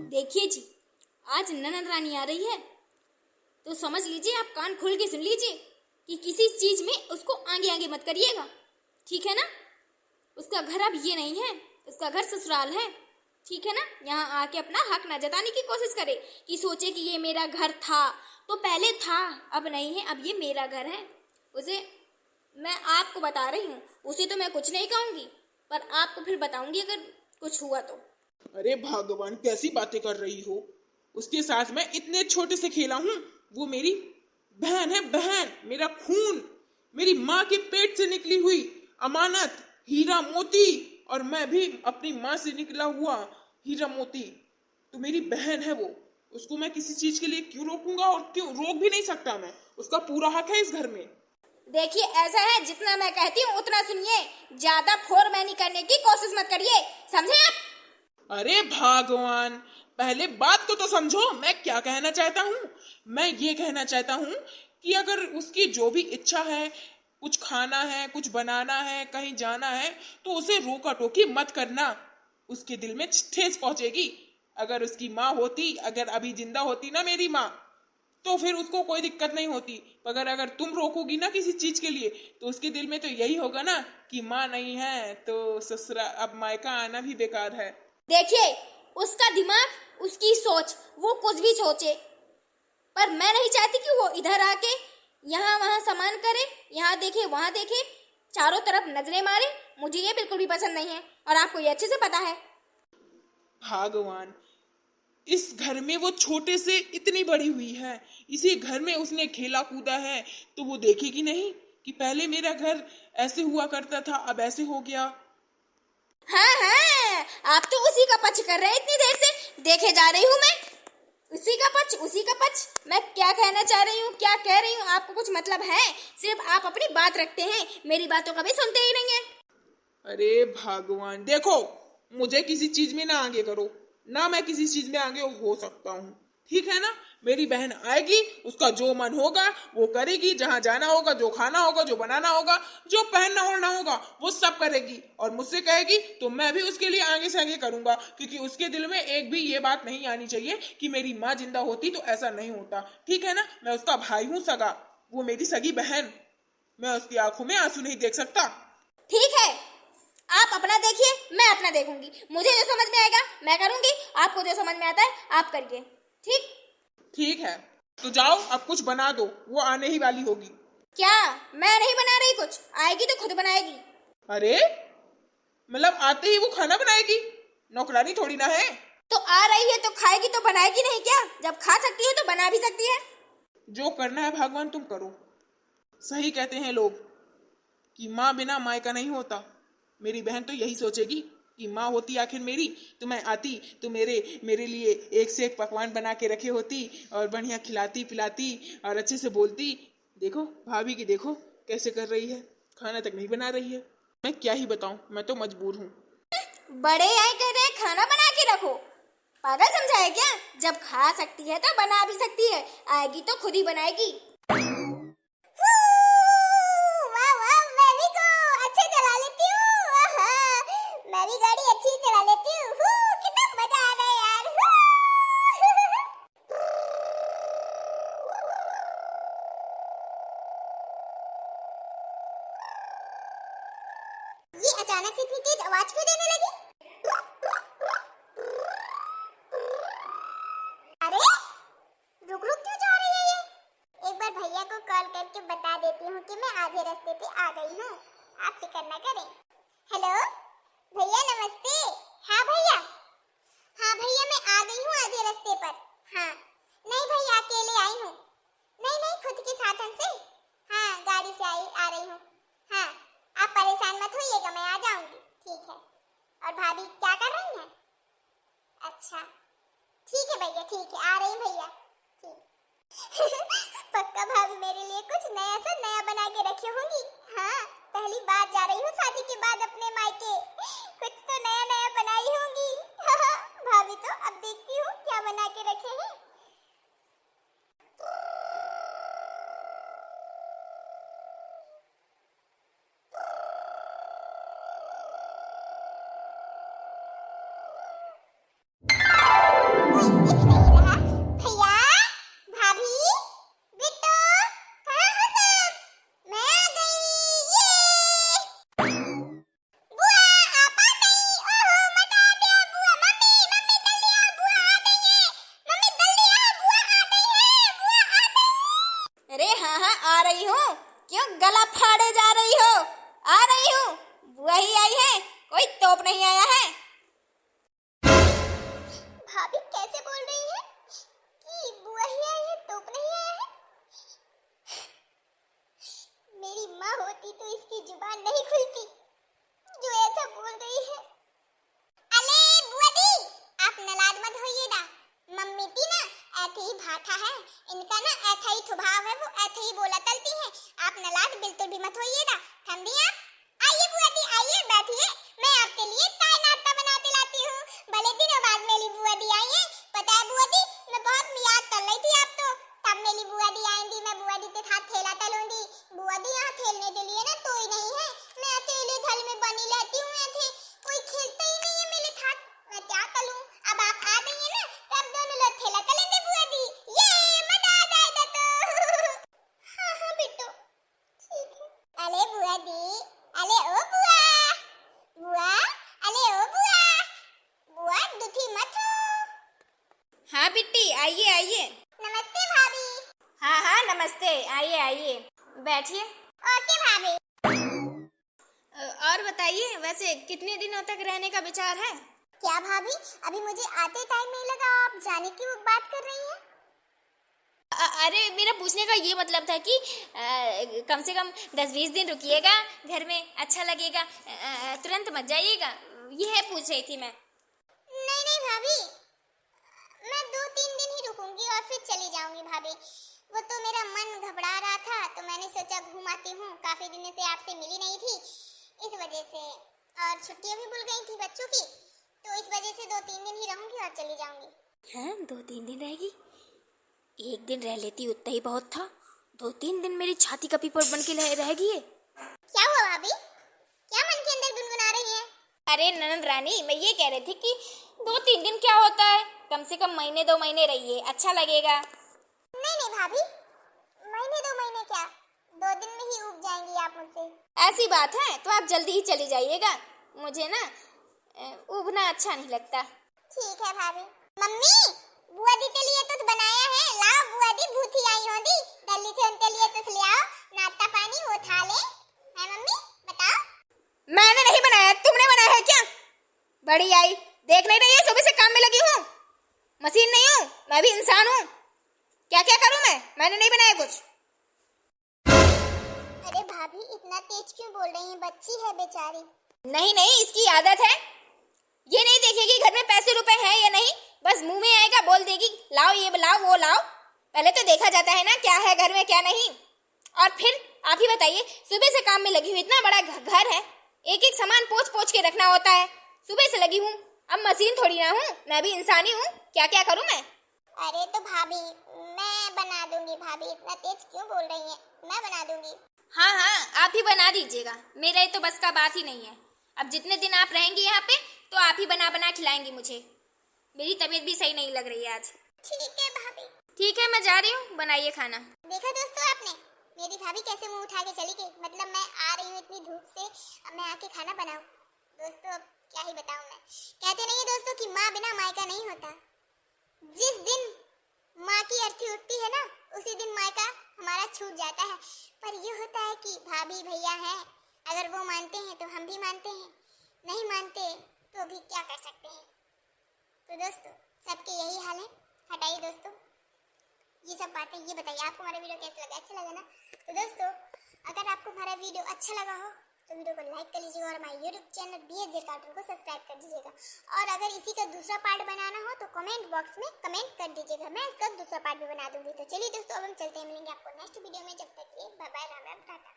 देखिए जी, आज ननद रानी आ रही है तो समझ लीजिए, आप कान खोल के सुन लीजिए कि किसी चीज में उसको आगे आगे मत करिएगा, ठीक है ना। उसका घर अब ये नहीं है, उसका घर ससुराल है, ठीक है ना। यहाँ आके अपना हक ना जताने की कोशिश करे कि सोचे कि ये मेरा घर था, तो पहले था, अब नहीं है, अब ये मेरा घर है। उसे मैं आपको बता रही हूँ, उसे तो मैं कुछ नहीं कहूँगी, पर आपको फिर बताऊंगी अगर कुछ हुआ तो। अरे भगवान, कैसी बातें कर रही हो। उसके साथ मैं इतने छोटे से खेला हूँ। वो मेरी बहन है, बहन, मेरा खून, मेरी माँ के पेट से निकली हुई अमानत, हीरा मोती। और मैं भी अपनी माँ से निकला हुआ हीरा मोती। तो मेरी बहन है वो, उसको मैं किसी चीज के लिए क्यों रोकूंगा, और क्यों रोक भी नहीं सकता मैं। उसका पूरा हक है इस घर में। देखिए, ऐसा है, जितना मैं कहती हूँ उतना सुनिए, ज्यादा फोरमैनी करने की कोशिश मत करिए, समझे आप। अरे भगवान, पहले बात को तो समझो, मैं क्या कहना चाहता हूँ। मैं ये कहना चाहता हूँ कि अगर उसकी जो भी इच्छा है, कुछ खाना है, कुछ बनाना है, कहीं जाना है, तो उसे रोका टोकी मत करना। उसके दिल में ठेस पहुंचेगी। अगर उसकी माँ होती, अगर अभी जिंदा होती ना मेरी माँ, तो फिर उसको कोई दिक्कत नहीं होती। मगर अगर तुम रोकोगी ना किसी चीज के लिए, तो उसके दिल में तो यही होगा ना कि माँ नहीं है तो ससुरा अब मायका आना भी बेकार है। देखिए, उसका दिमाग, उसकी सोच, वो कुछ भी सोचे, पर मैं नहीं चाहती कि वो इधर आके यहाँ वहाँ सामान करे, यहाँ देखे वहाँ देखे, चारों तरफ नजरें मारे। मुझे ये बिल्कुल भी पसंद नहीं है, और आपको ये अच्छे से पता है। भगवान, इस घर में वो छोटे से इतनी बड़ी हुई है, इसी घर में उसने खेला कूदा है, तो वो देखेगी नहीं कि पहले मेरा घर ऐसे हुआ करता था, अब ऐसे हो गया। हाँ हाँ, आप तो उसी का पक्ष कर रहे हैं, इतनी देर से देखे जा रही हूँ मैं। उसी का पक्ष, उसी का पक्ष। मैं क्या कहना चाह रही हूँ, क्या कह रही हूँ, आपको कुछ मतलब है? सिर्फ आप अपनी बात रखते हैं, मेरी बातों कभी सुनते ही नहीं है। अरे भगवान, देखो, मुझे किसी चीज में ना आगे करो, ना मैं किसी चीज में आगे हो सकता हूँ, ठीक है ना। मेरी बहन आएगी, उसका जो मन होगा वो करेगी, जहां जाना होगा, जो खाना होगा, जो बनाना होगा, जो पहनना ओढ़ना होगा, वो सब करेगी। और मुझसे कहेगी तो मैं भी उसके लिए आगे से आगे करूंगा, क्योंकि उसके दिल में एक भी ये बात नहीं आनी चाहिए कि मेरी माँ जिंदा होती तो ऐसा नहीं होता, ठीक है ना। मैं उसका भाई हूँ सगा, वो मेरी सगी बहन। मैं उसकी आंखों में आंसू नहीं देख सकता। ठीक है, आप अपना देखिए, मैं अपना देखूंगी। मुझे जो समझ में आएगा मैं करूंगी, आपको जो समझ में आता है आप करिए, ठीक। ठीक है, तो जाओ, अब कुछ बना दो, वो आने ही वाली होगी। क्या? मैं नहीं बना रही कुछ, आएगी तो खुद बनाएगी। अरे, मतलब आते ही वो खाना बनाएगी? नौकरानी थोड़ी ना है। तो आ रही है तो खाएगी, तो बनाएगी नहीं क्या? जब खा सकती है तो बना भी सकती है। जो करना है भगवान तुम करो। सही कहते हैं लोग कि माँ बिना मायका नहीं होता। मेरी बहन तो यही सोचेगी कि माँ होती आखिर मेरी, तो मैं आती तो मेरे मेरे लिए एक से एक पकवान बना के रखे होती, और बढ़िया खिलाती पिलाती और अच्छे से बोलती। देखो भाभी की, देखो कैसे कर रही है, खाना तक नहीं बना रही है। मैं क्या ही बताऊं, मैं तो मजबूर हूँ। बड़े आए कह रहे हैं खाना बना के रखो, पागल समझा है क्या? जब खा सकती है तो बना भी सकती है, आएगी तो खुद ही बनाएगी। वाह वाह, मैं भी को अच्छे चला लेती हूँ। मैं भी गाड़ी अच्छी चला लेती हूँ। कितना मजा आ रहा है यार। ये अचानक से इतनी तेज आवाज क्यों देने लगी? अरे, रुक रुक क्यों जा रही है ये? एक बार भैया को कॉल करके बता देती हूँ कि मैं आधे रास्ते पे आ गई हूँ, आप फिक्र ना करें। हेलो भैया, नमस्ते। हाँ भैया, हाँ भैया, मैं आ गई हूँ आधे रास्ते पर। हाँ, नहीं भैया, अकेले आई हूँ। नहीं नहीं, खुद के साधन से। हाँ, गाड़ी से आ रही हूँ। हाँ, आप परेशान मत होइएगा, मैं आ जाऊंगी, ठीक है। और भाभी क्या कर रही हैं? अच्छा, ठीक है भैया, ठीक है, आ रही हूँ भैया, ठीक। पक्का भाभी मेरे लिए कुछ नया सा नया बना के रखी होंगी। हाँ, पहली बार जा रही हूँ शादी के बाद अपने मायके, कुछ तो नया नया बनाई होंगी। भाभी तो अब देखती हूँ क्या बना के रखे हैं। आ रही हूँ। क्यों गला फाड़े जा रही हो? आ रही हूँ। बुआ ही आई है, कोई तोप नहीं आया है। भाभी कैसे बोल रही है कि बुआ ही आई है, तोप नहीं आया है? मेरी माँ होती तो इसकी जुबान नहीं खुलती जो ऐसा बोल रही है। अले बुआ दी, आप नाराज मत होइएगा। मम्मी थी ना, ऐसे ही भाठा है इनका ना, ऐसा ही स्वभाव है, वो ऐसे ही बोला चलती है। आप नाराज बिल्कुल भी मत होइएगा। ठंडी आप आइए बुआ दी, आइए बैठिए, मैं आपके लिए चाय नाश्ता बना के लाती हूँ। भले दिनों बाद मेरी बुआ दी आई है। पता है बुआ दी, मैं बहुत याद कर रही थी आप तो, तब मेरी बुआ दी आएंगी, मैं बुआ दी के साथ खेला चलूंगी। बुआ दी यहाँ खेलने के लिए ना कोई नहीं है, मैं अकेले घर में बनी रहती हूँ, ऐसे कोई खेलता ही नहीं है मेरे साथ, मैं क्या करूँ। अब आप आ गई है ना, तब दोनों लोग खेला चलेंगे बुआ दी, ये मजा आ जाएगा तो। हाँ हाँ बिट्टू, ठीक है। अरे बुआ दी, अरे ओ बुआ, बुआ, अरे ओ बुआ, बुआ दुखी मत हो। हाँ बिट्टी, आइए आइए। नमस्ते भाभी। हाँ हाँ नमस्ते, आइए आइए, बैठिए। ओके भाभी। और बताइए, वैसे कितने दिनों तक रहने का विचार है? क्या भाभी, अभी मुझे आते टाइम नहीं लगा, आप जाने की वो बात कर रही हैं? अरे मेरा पूछने का ये मतलब था कि कम से कम 10-20 दिन रुकिएगा घर में, अच्छा लगेगा, तुरंत मत जाइएगा, यह पूछ रही थी मैं। नहीं नहीं भाभी, मैं 2-3 दिन ही रुकूंगी और फिर चली जाऊंगी भाभी। वो तो मेरा मन घबरा रहा था तो मैंने सोचा घुमाती हूँ, काफी दिनों से आपसे मिली नहीं थी इस वजह से, और छुट्टियां भी भूल गई थी बच्चों की, तो इस वजह से 2-3 दिन ही रहूंगी और चली जाऊंगी। हैं, 2-3 दिन रहेगी? एक दिन रह लेती उतना ही बहुत था, 2-3 दिन मेरी छाती का पीपड़ बन के रहेगी ये। क्या हुआ भाभी, क्या मन के अंदर गुनगुना रही हैं? अरे ननद रानी, मैं ये कह रही थी कि 2-3 दिन क्या होता है, कम से कम महीने 2 महीने रहिए, अच्छा लगेगा। नहीं नहीं भाभी, महीने 2 महीने क्या, 2 दिन में ही उब जाएंगी आप मुझसे। ऐसी बात है तो आप जल्दी ही चली जाइएगा, मुझे ना उबना अच्छा नहीं लगता। ठीक है भाभी। मम्मी, बुआ दी के लिए कुछ बनाया है, लाओ बुआ दी, भूखी आई हो दी, जल्दी से उनके लिए कुछ ले आओ, नाश्ता पानी वो खा ले। है मम्मी, बताओ। मैंने नहीं बनाया, तुमने बनाया है क्या? बड़ी आई, देख नहीं रही है, सुबह से काम में लगी हूँ, मशीन नहीं हूँ, मैं भी इंसान हूँ, क्या क्या करूँ मैं? मैंने नहीं बनाया कुछ। अरे भाभी, इतना तेज क्यों बोल रही हैं, बच्ची है बेचारी। नहीं नहीं, इसकी आदत है, ये नहीं देखेगी घर में पैसे रुपए हैं या नहीं, बस मुंह में आएगा बोल देगी लाओ ये लाओ वो लाओ। पहले तो देखा जाता है ना क्या है घर में क्या नहीं। और फिर आप ही बताइए, सुबह से काम में लगी हुई, इतना बड़ा घर है, एक एक सामान पोंछ पोंछ के रखना होता है, सुबह से लगी हूँ, अब मशीन थोड़ी ना हूँ, मैं भी इंसानी हूँ, क्या क्या करूँ मैं? अरे तो भाभी, मैं बना दूंगी भाभी, इतना तेज क्यों बोल रही हैं, मैं बना दूंगी। हाँ हाँ, आप ही बना दीजिएगा, मेरे तो बस का बात ही नहीं है। अब जितने दिन आप रहेंगी यहाँ पे तो आप ही बना बना खिलाएंगी मुझे, मेरी तबीयत भी सही नहीं लग रही है आज। ठीक है भाभी। ठीक है, मैं जा रही हूँ, बनाइए खाना। देखा दोस्तों आपने, मेरी भाभी कैसे मुंह उठा के चली गई, मतलब मैं आ रही हूँ इतनी धूप से, अब मैं आके खाना बनाऊं। दोस्तों अब क्या ही बताऊं मैं, कहते नहीं है दोस्तों कि माँ बिना मायका नहीं होता। जिस दिन माँ की अर्थी उठती है ना, उसी दिन मायका हमारा छूट जाता है। पर ये होता है कि भाभी भैया हैं, अगर वो मानते हैं तो हम भी मानते हैं, नहीं मानते तो भी क्या कर सकते हैं। तो दोस्तों सबके यही हाल है। हटाइए दोस्तों ये सब बातें, ये बताइए आपको हमारा वीडियो कैसा लगा, अच्छा लगा ना? तो दोस्तों अगर आपको हमारा वीडियो अच्छा लगा हो तो वीडियो को लाइक कर लीजिएगा और हमारे यूट्यूब चैनल BSJ कार्टून को सब्सक्राइब कर दीजिएगा। और अगर इसी का दूसरा पार्ट बनाना हो तो कमेंट बॉक्स में कमेंट कर दीजिएगा, मैं इसका दूसरा पार्ट भी बना दूंगी। तो चलिए दोस्तों अब हम चलते हैं, मिलेंगे आपको नेक्स्ट वीडियो में, जब तक के बाय बाय, राम राम, टाटा।